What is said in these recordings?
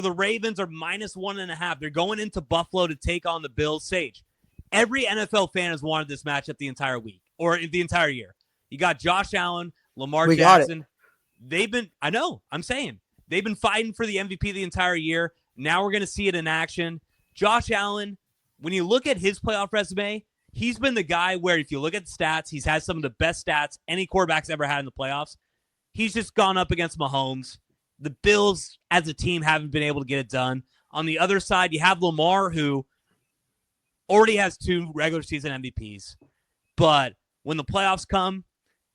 The Ravens are -1.5. They're going into Buffalo to take on the Bills. Sage, every NFL fan has wanted this matchup the entire week or the entire year. You got Josh Allen, Lamar Jackson. They've been fighting for the MVP the entire year. Now we're going to see it in action. Josh Allen, when you look at his playoff resume, he's been the guy where if you look at the stats, he's had some of the best stats any quarterback's ever had in the playoffs. He's just gone up against Mahomes. The Bills, as a team, haven't been able to get it done. On the other side, you have Lamar, who already has 2 regular season MVPs. But when the playoffs come,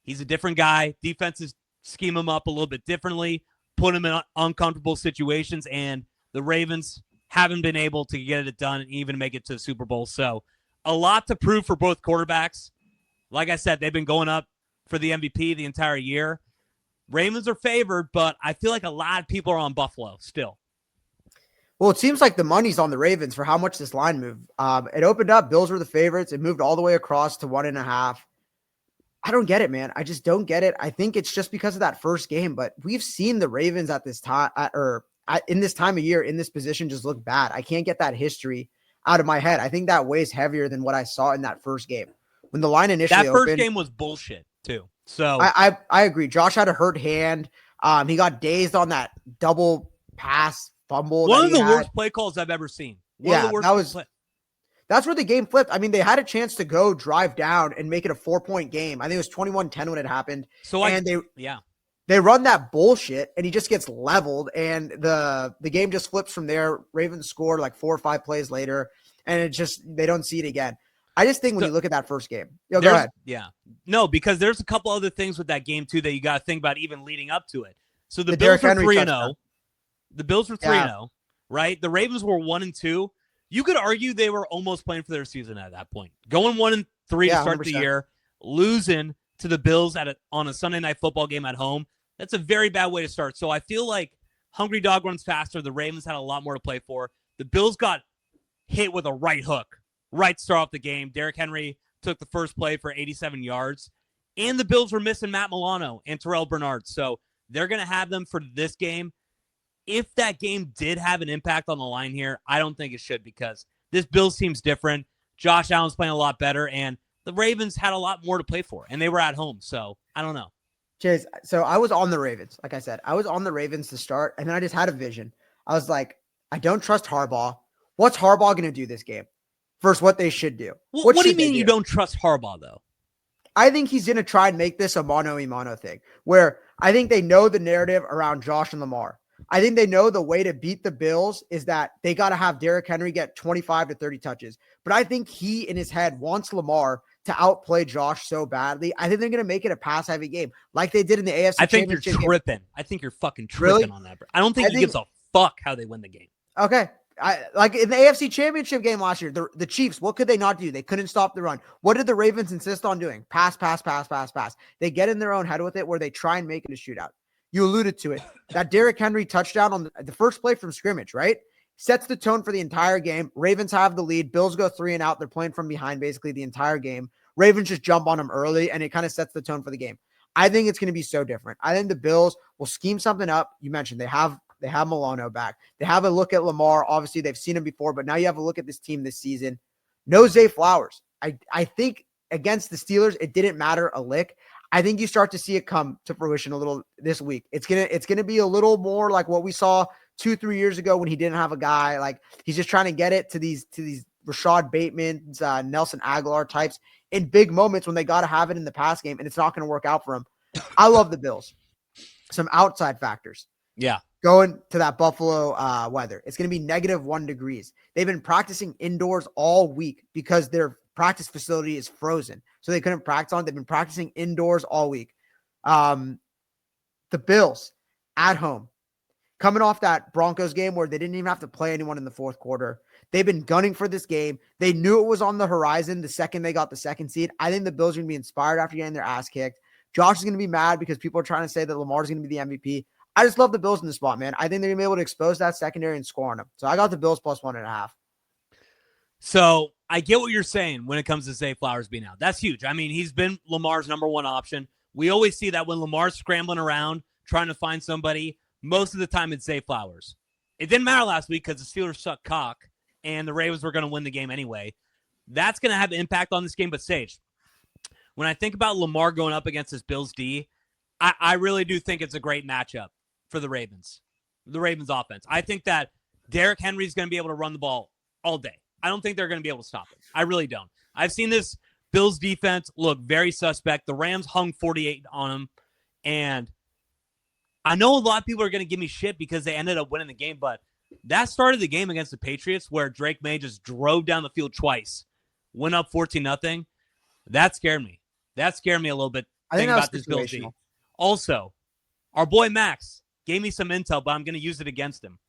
he's a different guy. Defenses scheme him up a little bit differently, put him in uncomfortable situations, and the Ravens haven't been able to get it done and even make it to the Super Bowl. So a lot to prove for both quarterbacks. Like I said, they've been going up for the MVP the entire year. Ravens are favored, but I feel like a lot of people are on Buffalo still. Well, it seems like the money's on the Ravens for how much this line moved. It opened up. Bills were the favorites. It moved all the way across to 1.5. I don't get it, man. I just don't get it. I think it's just because of that first game, but we've seen the Ravens at this time in this time of year in this position just look bad. I can't get that history out of my head. I think that weighs heavier than what I saw in that first game. When the line initially that first opened, game was bullshit too. So I agree. Josh had a hurt hand. He got dazed on that double pass fumble. One of the worst play calls I've ever seen. That's where the game flipped. I mean, they had a chance to go drive down and make it a 4-point game. I think it was 21-10 when it happened. They run that bullshit and he just gets leveled and the game just flips from there. Ravens score like 4 or 5 plays later and they don't see it again. I just think when you look at that first game, go ahead. Yeah, no, because there's a couple other things with that game too that you got to think about even leading up to it. So the Bills were 3-0. The Bills were 3-0, right? The Ravens were 1-2. You could argue they were almost playing for their season at that point. Going 1-3 to start 100%. The year, losing to the Bills on a Sunday night football game at home. That's a very bad way to start. So I feel like hungry dog runs faster. The Ravens had a lot more to play for. The Bills got hit with a right hook. Right to start off the game. Derrick Henry took the first play for 87 yards. And the Bills were missing Matt Milano and Terrell Bernard. So they're going to have them for this game. If that game did have an impact on the line here, I don't think it should because this Bills team's different. Josh Allen's playing a lot better, and the Ravens had a lot more to play for, and they were at home. So I don't know. Chase, so I was on the Ravens. Like I said, I was on the Ravens to start, and then I just had a vision. I was like, I don't trust Harbaugh. What's Harbaugh going to do this game? Versus what they should do. Well, what do you mean you don't trust Harbaugh, though? I think he's going to try and make this a mano-a-mano thing, where I think they know the narrative around Josh and Lamar. I think they know the way to beat the Bills is that they got to have Derrick Henry get 25 to 30 touches. But I think he, in his head, wants Lamar to outplay Josh so badly. I think they're going to make it a pass-heavy game, like they did in the AFC Championship. I think you're tripping. I think you're fucking tripping on that. I don't think he gives a fuck how they win the game. Okay. Like in the AFC Championship game last year, the Chiefs, what could they not do? They couldn't stop the run. What did the Ravens insist on doing? Pass. They get in their own head with it where they try and make it a shootout. You alluded to it. That Derrick Henry touchdown on the first play from scrimmage, right? Sets the tone for the entire game. Ravens have the lead. Bills go 3 and out. They're playing from behind basically the entire game. Ravens just jump on them early, and it kind of sets the tone for the game. I think it's going to be so different. I think the Bills will scheme something up. You mentioned they have Milano back. They have a look at Lamar. Obviously, they've seen him before, but now you have a look at this team this season. No Zay Flowers. I think against the Steelers, it didn't matter a lick. I think you start to see it come to fruition a little this week. It's gonna be a little more like what we saw 2-3 years ago when he didn't have a guy. Like he's just trying to get it to these Rashad Bateman's, Nelson Aguilar types in big moments when they got to have it in the pass game, and it's not going to work out for him. I love the Bills. Some outside factors. Yeah. Going to that Buffalo weather. It's going to be -1 degrees. They've been practicing indoors all week because their practice facility is frozen. So they couldn't practice on it. They've been practicing indoors all week. The Bills at home, coming off that Broncos game where they didn't even have to play anyone in the fourth quarter. They've been gunning for this game. They knew it was on the horizon the second they got the second seed. I think the Bills are going to be inspired after getting their ass kicked. Josh is going to be mad because people are trying to say that Lamar's going to be the MVP. I just love the Bills in the spot, man. I think they're going to be able to expose that secondary and score on them. So I got the Bills +1.5. So I get what you're saying when it comes to Zay Flowers being out. That's huge. I mean, he's been Lamar's number one option. We always see that when Lamar's scrambling around trying to find somebody, most of the time it's Zay Flowers. it didn't matter last week because the Steelers suck cock and the Ravens were going to win the game anyway. That's going to have an impact on this game. But Sage, when I think about Lamar going up against this Bills D, I really do think it's a great matchup for the Ravens offense. I think that Derrick Henry's going to be able to run the ball all day. I don't think they're going to be able to stop it. I really don't. I've seen this Bills defense look very suspect. The Rams hung 48 on them, and I know a lot of people are going to give me shit because they ended up winning the game, but that started the game against the Patriots where Drake May just drove down the field twice, went up 14-0. That scared me. That scared me a little bit. I think about this Bills team. Also, our boy Max gave me some intel, but I'm going to use it against him.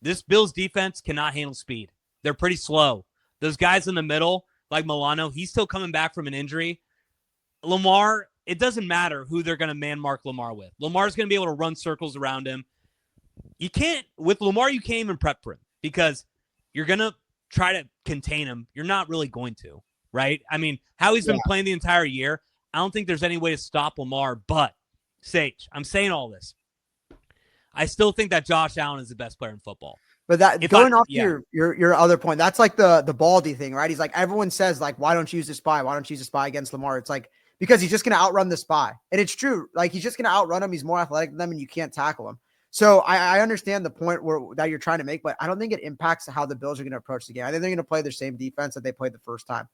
This Bills defense cannot handle speed. They're pretty slow. Those guys in the middle, like Milano, he's still coming back from an injury. Lamar, it doesn't matter who they're going to man mark Lamar with. Lamar's going to be able to run circles around him. With Lamar, you can't even prep for him because you're going to try to contain him. You're not really going to, right? I mean, how he's been playing the entire year, I don't think there's any way to stop Lamar, but Sage, I'm saying all this. I still think that Josh Allen is the best player in football. But your other point, that's like the Baldy thing, right? He's like, everyone says, like, why don't you use the spy? Why don't you use the spy against Lamar? It's like, because he's just going to outrun the spy. And it's true. Like, he's just going to outrun him. He's more athletic than them, and you can't tackle him. So I understand the point that you're trying to make, but I don't think it impacts how the Bills are going to approach the game. I think they're going to play their same defense that they played the first time.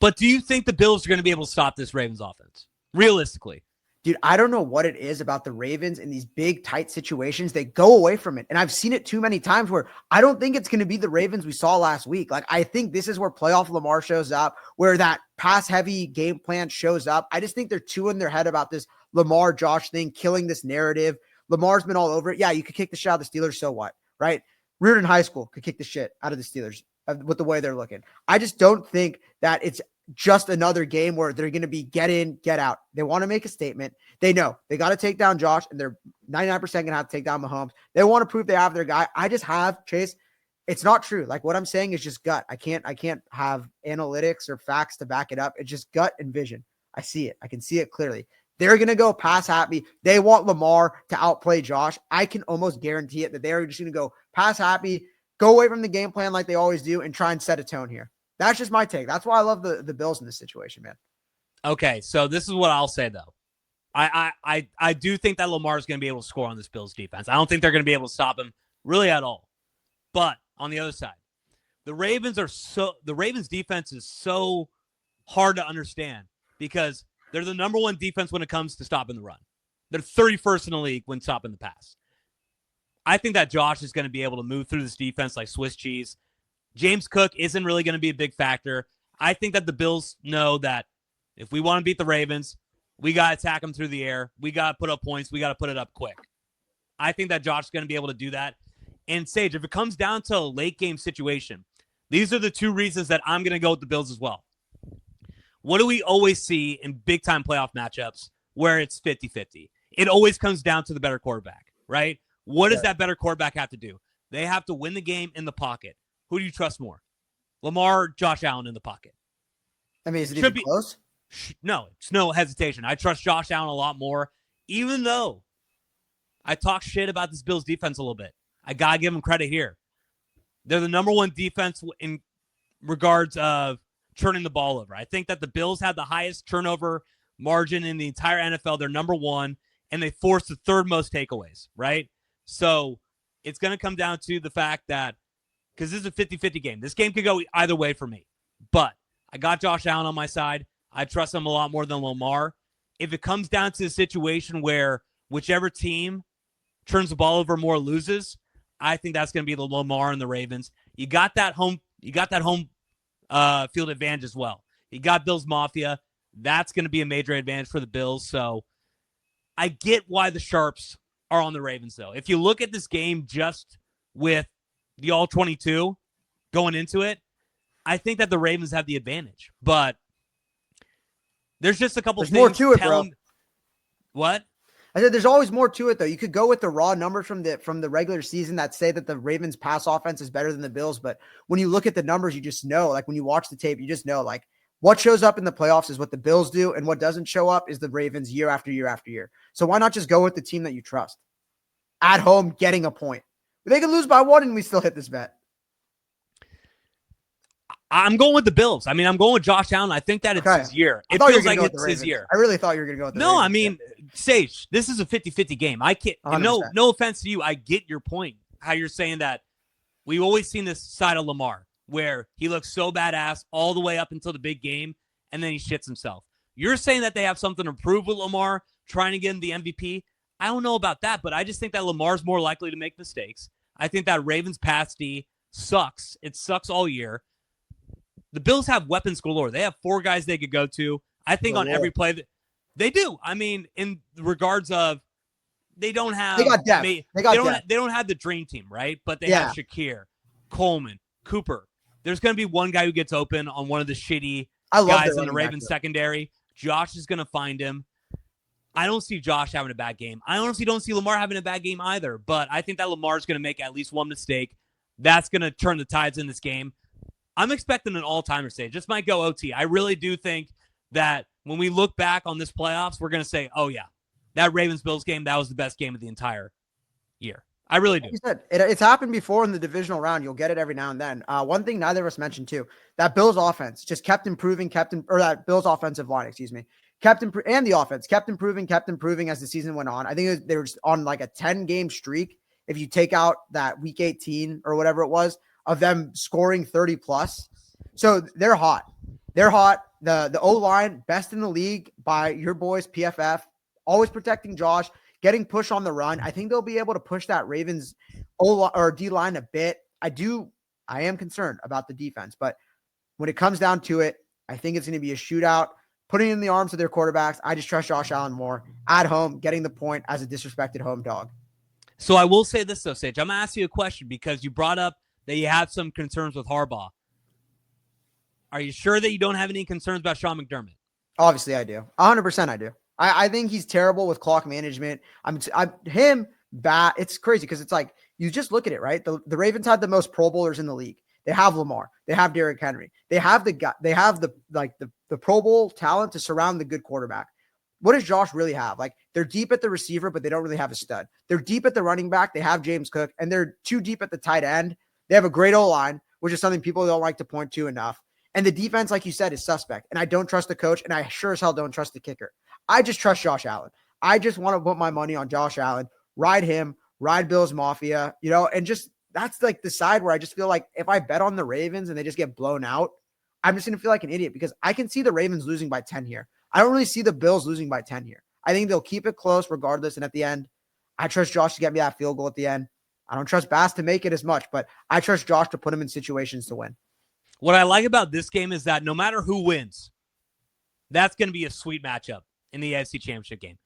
But do you think the Bills are going to be able to stop this Ravens offense? Realistically. Dude, I don't know what it is about the Ravens in these big, tight situations. They go away from it. And I've seen it too many times where I don't think it's going to be the Ravens we saw last week. Like, I think this is where playoff Lamar shows up, where that pass-heavy game plan shows up. I just think they're too in their head about this Lamar Josh thing, killing this narrative. Lamar's been all over it. Yeah, you could kick the shit out of the Steelers, so what, right? Reardon High School could kick the shit out of the Steelers with the way they're looking. I just don't think that it's just another game where they're going to be get in, get out. They want to make a statement. They know they got to take down Josh, and they're 99% going to have to take down Mahomes. They want to prove they have their guy. I just have Chase. It's not true. Like, what I'm saying is just gut. I can't have analytics or facts to back it up. It's just gut and vision. I see it. I can see it clearly. They're going to go pass happy. They want Lamar to outplay Josh. I can almost guarantee it that they're just going to go pass happy, go away from the game plan like they always do, and try and set a tone here. That's just my take. That's why I love the Bills in this situation, man. Okay, so this is what I'll say, though. I do think that Lamar is going to be able to score on this Bills defense. I don't think they're going to be able to stop him really at all. But on the other side, the Ravens defense is so hard to understand because they're the number one defense when it comes to stopping the run. They're 31st in the league when stopping the pass. I think that Josh is going to be able to move through this defense like Swiss cheese. James Cook isn't really going to be a big factor. I think that the Bills know that if we want to beat the Ravens, we got to attack them through the air. We got to put up points. We got to put it up quick. I think that Josh is going to be able to do that. And Sage, if it comes down to a late game situation, these are the two reasons that I'm going to go with the Bills as well. What do we always see in big time playoff matchups where it's 50-50? It always comes down to the better quarterback, right? What does that better quarterback have to do? They have to win the game in the pocket. Who do you trust more? Lamar, Josh Allen in the pocket. I mean, is it even close? No, it's no hesitation. I trust Josh Allen a lot more, even though I talk shit about this Bills defense a little bit. I got to give them credit here. They're the number one defense in regards of turning the ball over. I think that the Bills have the highest turnover margin in the entire NFL. They're number one, and they force the third most takeaways, right? So it's going to come down to the fact that because this is a 50-50 game. This game could go either way for me. But I got Josh Allen on my side. I trust him a lot more than Lamar. If it comes down to a situation where whichever team turns the ball over more loses, I think that's going to be the Lamar and the Ravens. You got that home field advantage as well. You got Bills Mafia. That's going to be a major advantage for the Bills. So I get why the Sharps are on the Ravens, though. If you look at this game just with the all-22 going into it, I think that the Ravens have the advantage. But there's just a couple things. There's more to it, bro. What? I said there's always more to it, though. You could go with the raw numbers from the regular season that say that the Ravens pass offense is better than the Bills. But when you look at the numbers, you just know, like when you watch the tape, you just know, like what shows up in the playoffs is what the Bills do. And what doesn't show up is the Ravens year after year after year. So why not just go with the team that you trust at home, getting a point? They could lose by 1 and we still hit this bet. I'm going with the Bills. I mean, I'm going with Josh Allen. I think that it's his year. It feels like it's his year. I really thought you were going to go with the No, Ravens. I mean, Sage, this is a 50-50 game. I can't. No offense to you. I get your point. How you're saying that we've always seen this side of Lamar where he looks so badass all the way up until the big game, and then he shits himself. You're saying that they have something to prove with Lamar, trying to get him the MVP. I don't know about that, but I just think that Lamar's more likely to make mistakes. I think that Ravens pass D sucks. It sucks all year. The Bills have weapons galore. They have 4 guys they could go to. I think on every play that they do. I mean, in regards of they don't have they got depth. They don't have the dream team, right? But they have Shakir, Coleman, Cooper. There's going to be one guy who gets open on one of the shitty guys in the Ravens secondary. Josh is going to find him. I don't see Josh having a bad game. I honestly don't see Lamar having a bad game either, but I think that Lamar's going to make at least one mistake. That's going to turn the tides in this game. I'm expecting an all-timer stage. This might go OT. I really do think that when we look back on this playoffs, we're going to say, oh, yeah, that Ravens-Bills game, that was the best game of the entire year. I really do. Like you said, it's happened before in the divisional round. You'll get it every now and then. One thing neither of us mentioned, too, that Bills offense just kept improving, that Bills offensive line, and the offense kept improving as the season went on. I think they were on like a 10-game streak. If you take out that week 18 or whatever it was, of them scoring 30 plus. So they're hot. The O-line, best in the league by your boys, PFF, always protecting Josh, getting push on the run. I think they'll be able to push that Ravens D-line a bit. I am concerned about the defense, but when it comes down to it, I think it's going to be a shootout, putting in the arms of their quarterbacks. I just trust Josh Allen more at home, getting the point as a disrespected home dog. So I will say this, though, Sage. I'm going to ask you a question because you brought up that you have some concerns with Harbaugh. Are you sure that you don't have any concerns about Sean McDermott? Obviously, I do. 100% I do. I think he's terrible with clock management. It's crazy because it's like, you just look at it, right? The Ravens had the most Pro Bowlers in the league. They have Lamar. They have Derrick Henry. They have the Pro Bowl talent to surround the good quarterback. What does Josh really have? Like, they're deep at the receiver, but they don't really have a stud. They're deep at the running back. They have James Cook, and they're too deep at the tight end. They have a great O-line, which is something people don't like to point to enough. And the defense, like you said, is suspect. And I don't trust the coach, and I sure as hell don't trust the kicker. I just trust Josh Allen. I just want to put my money on Josh Allen, ride him, ride Bills Mafia, and just that's like the side where I just feel like if I bet on the Ravens and they just get blown out, I'm just going to feel like an idiot because I can see the Ravens losing by 10 here. I don't really see the Bills losing by 10 here. I think they'll keep it close regardless. And at the end, I trust Josh to get me that field goal at the end. I don't trust Bass to make it as much, but I trust Josh to put him in situations to win. What I like about this game is that no matter who wins, that's going to be a sweet matchup in the AFC Championship game.